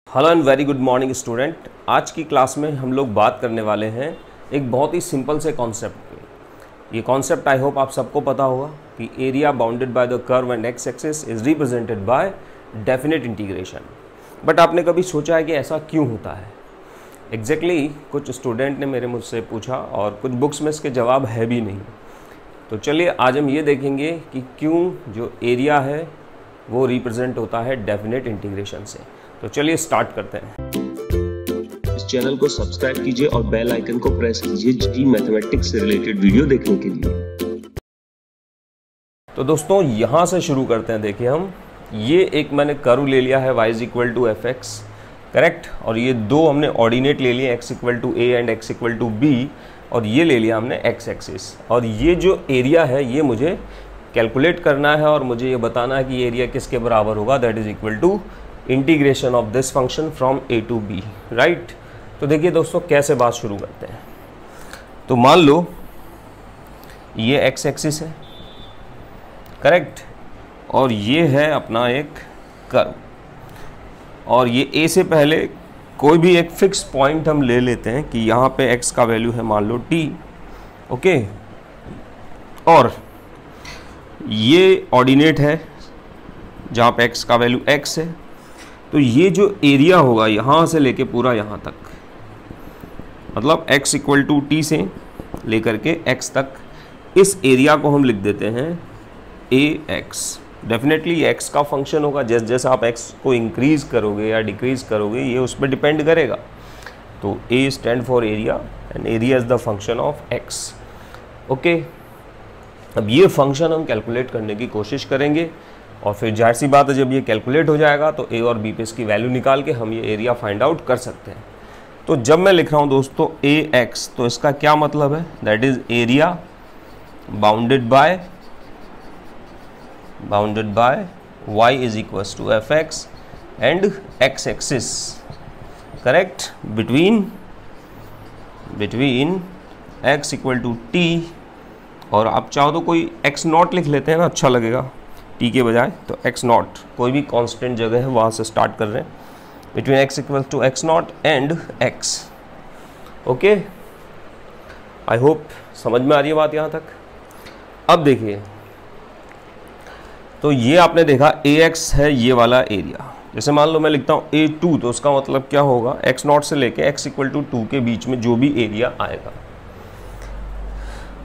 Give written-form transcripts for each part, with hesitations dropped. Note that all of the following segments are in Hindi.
Hello and very good morning student. आज की क्लास में हम लोग बात करने वाले हैं एक बहुत ही सिंपल से कॉन्सेप्ट पे। ये कॉन्सेप्ट आई होप आप सबको पता होगा कि area bounded by the curve and X axis is represented by definite integration. But आपने कभी सोचा है कि ऐसा क्यों होता है? एग्जैक्टली कुछ स्टूडेंट ने मेरे मुझसे पूछा और कुछ बुक्स में इसके जवाब है भी नहीं। तो चलिए आज हम ये देखेंगे कि क्यों जो एरिया है वो रिप्रेजेंट होता है डेफिनेट इंटीग्रेशन से। तो चलिए स्टार्ट करते हैं। इस चैनल को सब्सक्राइब कीजिए और बेल आइकन को प्रेस कीजिए जी मैथमेटिक्स से रिलेटेड वीडियो देखने के लिए। तो दोस्तों यहाँ से शुरू करते हैं। देखिए हम ये एक मैंने कर्व ले लिया है y equal to F X, correct. और ये दो हमने ऑर्डिनेट ले लिए x equal to A and x equal to B, और ये ले लिया हमने x एक्सिस। और ये जो एरिया है ये मुझे कैलकुलेट करना है और मुझे ये बताना है कि एरिया किसके बराबर होगा, that is equal to integration of this function from A to B, right. तो देखिए दोस्तों कैसे बात शुरू करते हैं। तो मान लो ये एक्स एक्सिस है, करेक्ट, और ये है अपना एक कर्व, और ये ए से पहले कोई भी एक फिक्स पॉइंट हम ले लेते हैं कि यहाँ पे एक्स का वैल्यू है मान लो टी, ओके। और ये ऑर्डिनेट है जहाँ पे एक्स का वैल्यू एक्स है। तो ये जो एरिया होगा यहाँ से लेके पूरा यहाँ तक, मतलब x इक्वल टू टी से लेकर के x तक, इस एरिया को हम लिख देते हैं ए एक्स। डेफिनेटली x का फंक्शन होगा, जैसे जैसे आप x को इंक्रीज करोगे या डिक्रीज करोगे ये उस पर डिपेंड करेगा। तो a stand for area and area is the function of x, okay. अब ये फंक्शन हम कैलकुलेट करने की कोशिश करेंगे और फिर जाहिर सी बात है जब ये कैलकुलेट हो जाएगा तो a और b पे इसकी वैल्यू निकाल के हम ये एरिया फाइंड आउट कर सकते हैं। तो जब मैं लिख रहा हूँ दोस्तों ए एक्स, तो इसका क्या मतलब है, that is area bounded by y is equals to F X and X axis, correct, between x equal to T. और आप चाहो तो कोई x नॉट लिख लेते हैं ना, अच्छा लगेगा टी के बजाय। तो x नॉट कोई भी कांस्टेंट जगह है वहाँ से स्टार्ट कर रहे हैं, between x equal to x not and x, okay. I hope समझ में आ रही है बात यहाँ तक। अब देखिए, तो ये आपने देखा ax है ये वाला एरिया। जैसे मान लो मैं लिखता हूँ a2, तो उसका मतलब क्या होगा, x नॉट से लेके x इक्वल टू 2 के बीच में जो भी एरिया आएगा।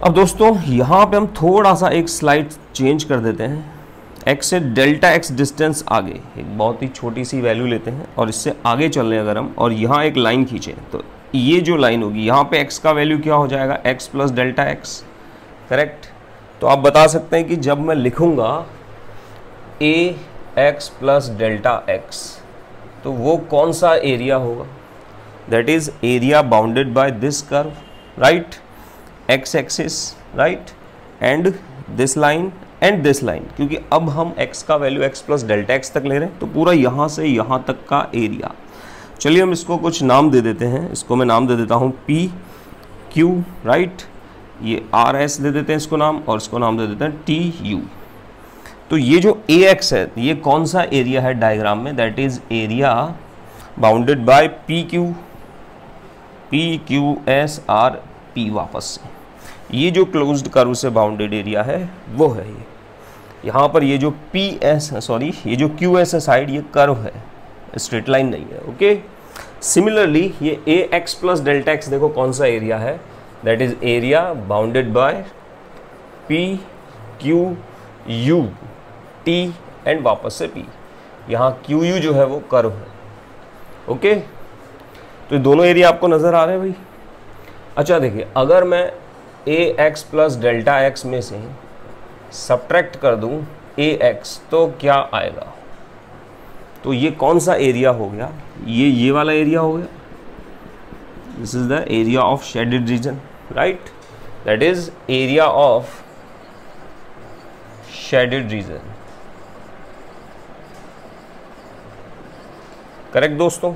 अब दोस्तों यहाँ पे हम थोड़ा सा एक स्लाइड चेंज कर देते हैं। x से डेल्टा x डिस्टेंस आगे एक बहुत ही छोटी सी वैल्यू लेते हैं और इससे आगे चल रहे हैं अगर हम, और यहाँ एक लाइन खींचें, तो ये जो लाइन होगी यहाँ पे x का वैल्यू क्या हो जाएगा, x plus delta x, correct. तो आप बता सकते हैं कि जब मैं लिखूँगा a x plus delta x, तो वो कौन सा एरिया होगा, that is area bounded by this curve, right, x axis, right, and this line and this line. क्योंकि अब हम x का value x plus delta x तक ले रहे हैं, तो पूरा यहाँ से यहाँ तक का एरिया। चलिए हम इसको कुछ नाम दे देते हैं। इसको मैं नाम दे देता हूँ पी क्यू, राइट, ये आर एस दे देते हैं इसको नाम, और इसको नाम दे देते हैं टी यू। तो ये जो ए एक्स है ये कौन सा एरिया है डायग्राम में, that is area bounded by P Q S R P. वापस से ये जो क्लोज्ड कर्व से बाउंडेड एरिया है वो है ये। यहाँ पर ये जो पी एस, सॉरी, ये जो क्यू एस है साइड, ये कर्व है, स्ट्रेट लाइन नहीं है, ओके। सिमिलरली ये ए एक्स प्लस डेल्टा एक्स देखो कौन सा एरिया है, that is area bounded by P Q U T and वापस से पी। यहाँ क्यू यू जो है वो कर्व है, ओके। तो ये दोनों एरिया आपको नज़र आ रहे हैं भाई। अच्छा देखिए, अगर मैं ए एक्स प्लस डेल्टा एक्स में से सब्ट्रैक्ट कर दूं ए एक्स, तो क्या आएगा, तो ये कौन सा एरिया हो गया, ये वाला एरिया हो गया। This is the area of shaded reason, right, that is area of shaded reason, correct दोस्तों।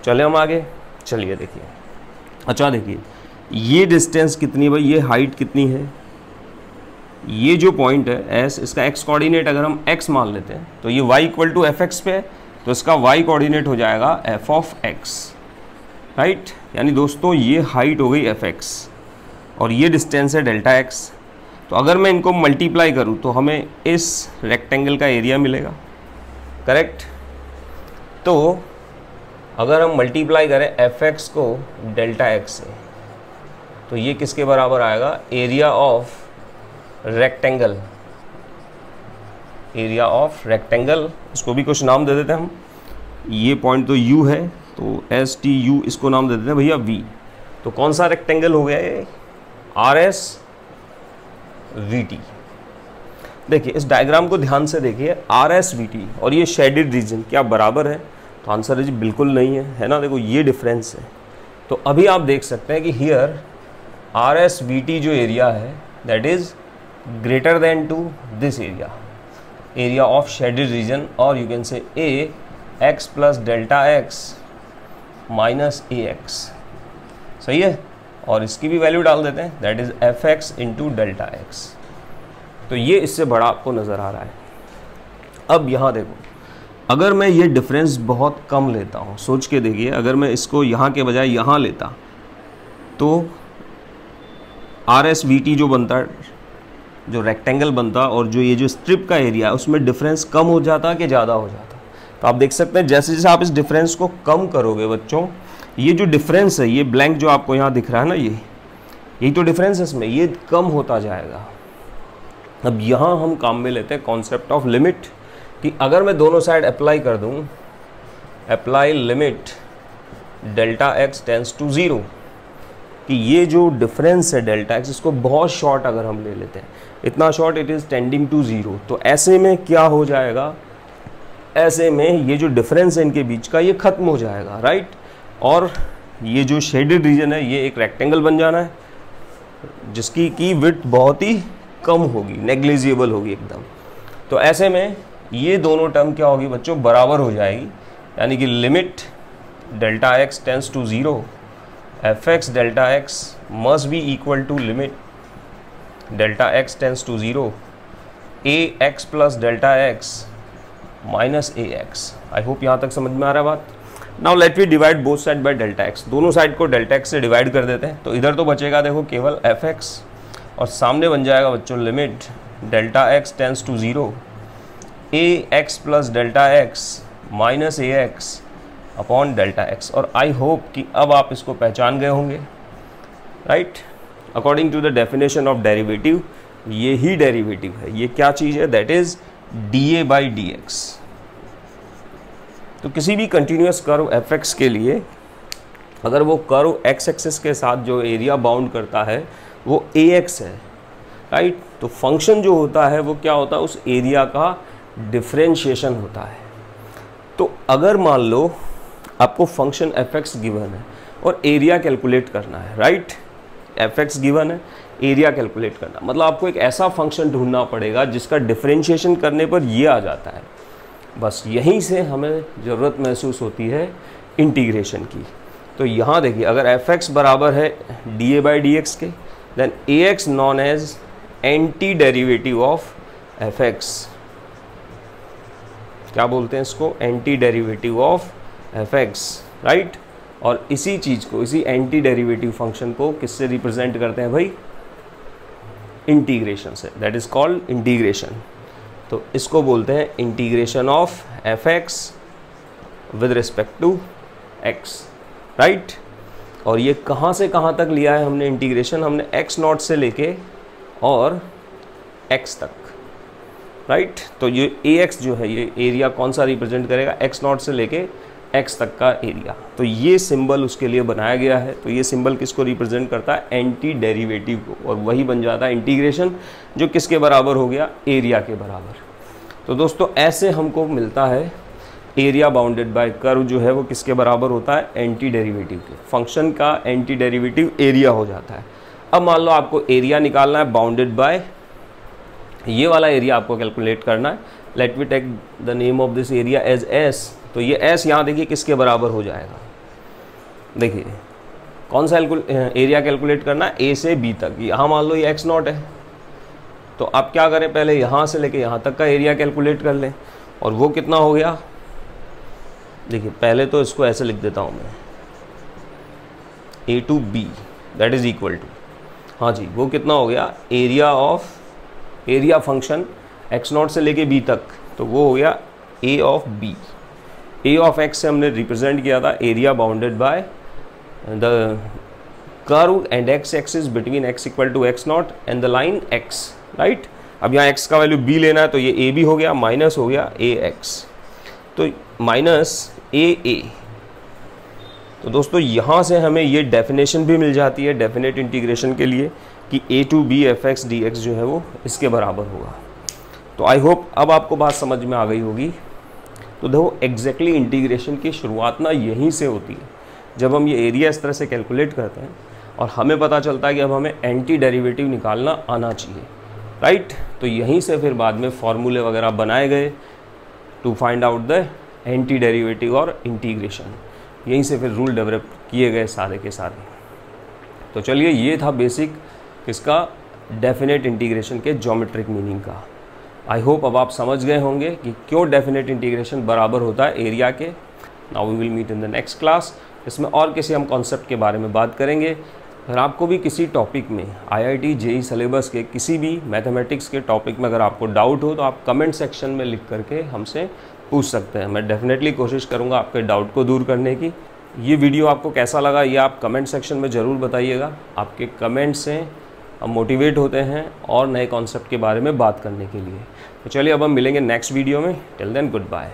चले हम आगे, चलिए देखिए। अच्छा देखिए ये डिस्टेंस कितनी है भाई, ये हाइट कितनी है, ये जो पॉइंट है एस, इसका एक्स कोऑर्डिनेट अगर हम एक्स मान लेते हैं तो ये y equal to F X पे है, तो इसका y कोऑर्डिनेट हो जाएगा f ऑफ x, राइट। यानी दोस्तों ये हाइट हो गई fx और ये डिस्टेंस है डेल्टा x। तो अगर मैं इनको मल्टीप्लाई करूँ तो हमें इस रेक्टेंगल का एरिया मिलेगा, करेक्ट। तो अगर हम मल्टीप्लाई करें fx को डेल्टा x से तो ये किसके बराबर आएगा, area of rectangle, area of rectangle. इसको भी कुछ नाम दे देते हैं हम, ये पॉइंट तो u है तो एस टी यू, इसको नाम दे देते हैं भैया v। तो कौन सा रेक्टेंगल हो गया ये, आर एस वी टी। देखिए इस डायग्राम को ध्यान से देखिए, आर एस वी टी और ये शेडेड रीजन क्या बराबर है, तो आंसर है जी बिल्कुल नहीं है ना। देखो ये डिफरेंस है। तो अभी आप देख सकते हैं कि here are S V T जो एरिया है that is greater than to this area, area of shaded region, और you can say A x plus delta x minus A x, सही है। और इसकी भी वैल्यू डाल देते हैं, that is f x into delta x. तो ये इससे बड़ा आपको नज़र आ रहा है। अब यहाँ देखो, अगर मैं ये डिफरेंस बहुत कम लेता हूँ, सोच के देखिए, अगर मैं इसको यहाँ के बजाय यहाँ लेता तो आर एस वी टी जो बनता, जो रेक्टेंगल बनता, और जो ये जो स्ट्रिप का एरिया है उसमें डिफरेंस कम हो जाता कि ज़्यादा हो जाता। तो आप देख सकते हैं जैसे जैसे आप इस डिफरेंस को कम करोगे बच्चों, ये जो डिफरेंस है, ये ब्लैंक जो आपको यहाँ दिख रहा है ना, यही तो डिफरेंस है इसमें, ये कम होता जाएगा। अब यहाँ हम काम में लेते हैं कॉन्सेप्ट ऑफ लिमिट, कि अगर मैं दोनों साइड अप्लाई कर दूँ, apply limit delta X tends to zero, कि ये जो डिफरेंस है डेल्टा एक्स, इसको बहुत शॉर्ट अगर हम ले लेते हैं, इतना short, it is tending to zero, तो ऐसे में क्या हो जाएगा, ऐसे में ये जो डिफरेंस है इनके बीच का ये ख़त्म हो जाएगा, राइट। और ये जो शेडेड रीजन है ये एक रेक्टेंगल बन जाना है जिसकी की विड्थ बहुत ही कम होगी, नेग्लिजिबल होगी एकदम। तो ऐसे में ये दोनों टर्म क्या होगी बच्चों, बराबर हो जाएगी। यानी कि limit delta X tends to zero, F X delta X must be equal to limit delta X tends to zero A x plus delta x minus A X. I hope यहाँ तक समझ में आ रहा है बात। Now let we divide both side by delta X, दोनों साइड को डेल्टा एक्स से डिवाइड कर देते हैं। तो इधर तो बचेगा देखो केवल एफ एक्स, और सामने बन जाएगा बच्चों limit delta X tends to zero A x plus delta x minus A X upon delta X. और आई होप कि अब आप इसको पहचान गए होंगे, right. According to the definition of derivative, ये ही डेरिवेटिव है, ये क्या चीज़ है, that is D A by D X. तो किसी भी कंटिन्यूस कर्व एफ एक्स के लिए अगर वो कर्व एक्स एक्सिस के साथ जो एरिया बाउंड करता है वो ए एक्स है, राइट। तो फंक्शन जो होता है वो क्या होता है, उस एरिया का डिफरेंशिएशन होता है। तो अगर मान लो आपको फंक्शन एफ एक्स गिवन है और एरिया कैलकुलेट करना है, राइट, एफ एक्स गिवन है, एरिया कैलकुलेट करना, मतलब आपको एक ऐसा फंक्शन ढूंढना पड़ेगा जिसका डिफरेंशिएशन करने पर ये आ जाता है। बस यहीं से हमें ज़रूरत महसूस होती है इंटीग्रेशन की। तो यहाँ देखिए, अगर एफ एक्स बराबर है d A by D x के, then A x known as anti derivative of F x, क्या बोलते हैं इसको, anti derivative of F x, right. और इसी चीज़ को, इसी एंटी डेरिवेटिव फंक्शन को किससे रिप्रेजेंट करते हैं भाई, इंटीग्रेशन से, दैट इज़ कॉल्ड इंटीग्रेशन। तो इसको बोलते हैं integration of F X with respect to X, right. और ये कहाँ से कहाँ तक लिया है हमने इंटीग्रेशन, हमने एक्स नॉट से लेके और एक्स तक, राइट। तो ये ए एक्स जो है, ये एरिया कौन सा रिप्रेजेंट करेगा, एक्स नॉट से लेके एक्स तक का एरिया। तो ये सिंबल उसके लिए बनाया गया है। तो ये सिंबल किसको रिप्रेजेंट करता है, एंटी डेरिवेटिव को, और वही बन जाता है इंटीग्रेशन, जो किसके बराबर हो गया, एरिया के बराबर। तो दोस्तों ऐसे हमको मिलता है एरिया बाउंडेड बाय कर्व जो है वो किसके बराबर होता है, एंटी डेरिवेटिव के। फंक्शन का एंटी डेरिवेटिव एरिया हो जाता है। अब मान लो आपको एरिया निकालना है बाउंडेड बाय, ये वाला एरिया आपको कैलकुलेट करना है। Let we take the name of this area as S. तो ये एस यहाँ देखिए किसके बराबर हो जाएगा, देखिए कौन सा एरिया कैलकुलेट करना है, ए से बी तक। यहाँ मान लो ये एक्स नॉट है, तो आप क्या करें, पहले यहाँ से लेके यहाँ तक का एरिया कैलकुलेट कर लें, और वो कितना हो गया, देखिए पहले तो इसको ऐसे लिख देता हूँ मैं, a to b that is equal to, हाँ जी वो कितना हो गया, एरिया फंक्शन x0 से लेके b तक, तो वो हो गया a of b। a of x से हमने रिप्रेजेंट किया था area bounded by the curve and x axis between x equal to x0 and the line x, right. अब यहाँ x का वैल्यू b लेना है तो ये a b हो गया, माइनस हो गया ax, तो माइनस a। तो दोस्तों यहाँ से हमें ये डेफिनेशन भी मिल जाती है डेफिनेट इंटीग्रेशन के लिए कि a to b fx dx जो है वो इसके बराबर होगा। तो आई होप अब आपको बात समझ में आ गई होगी। तो देखो एग्जैक्टली इंटीग्रेशन की शुरुआत ना यहीं से होती है, जब हम ये एरिया इस तरह से कैलकुलेट करते हैं और हमें पता चलता है कि अब हमें एंटी डेरिवेटिव निकालना आना चाहिए, राइट। तो यहीं से फिर बाद में फॉर्मूले वगैरह बनाए गए to find out the anti derivative और इंटीग्रेशन, यहीं से फिर रूल डेवलप किए गए सारे के सारे। तो चलिए ये था बेसिक किसका, डेफिनेट इंटीग्रेशन के ज्योमेट्रिक मीनिंग का। आई होप अब आप समझ गए होंगे कि क्यों डेफिनेट इंटीग्रेशन बराबर होता है एरिया के। Now we will meet in the next class, इसमें और किसी हम कॉन्सेप्ट के बारे में बात करेंगे। अगर आपको भी किसी टॉपिक में IIT JEE सिलेबस के किसी भी मैथमेटिक्स के टॉपिक में अगर आपको डाउट हो तो आप कमेंट सेक्शन में लिख करके हमसे पूछ सकते हैं। मैं डेफिनेटली कोशिश करूंगा आपके डाउट को दूर करने की। ये वीडियो आपको कैसा लगा ये आप कमेंट सेक्शन में ज़रूर बताइएगा। आपके कमेंट से हम मोटिवेट होते हैं और नए कॉन्सेप्ट के बारे में बात करने के लिए। तो चलिए अब हम मिलेंगे नेक्स्ट वीडियो में। Till then good bye.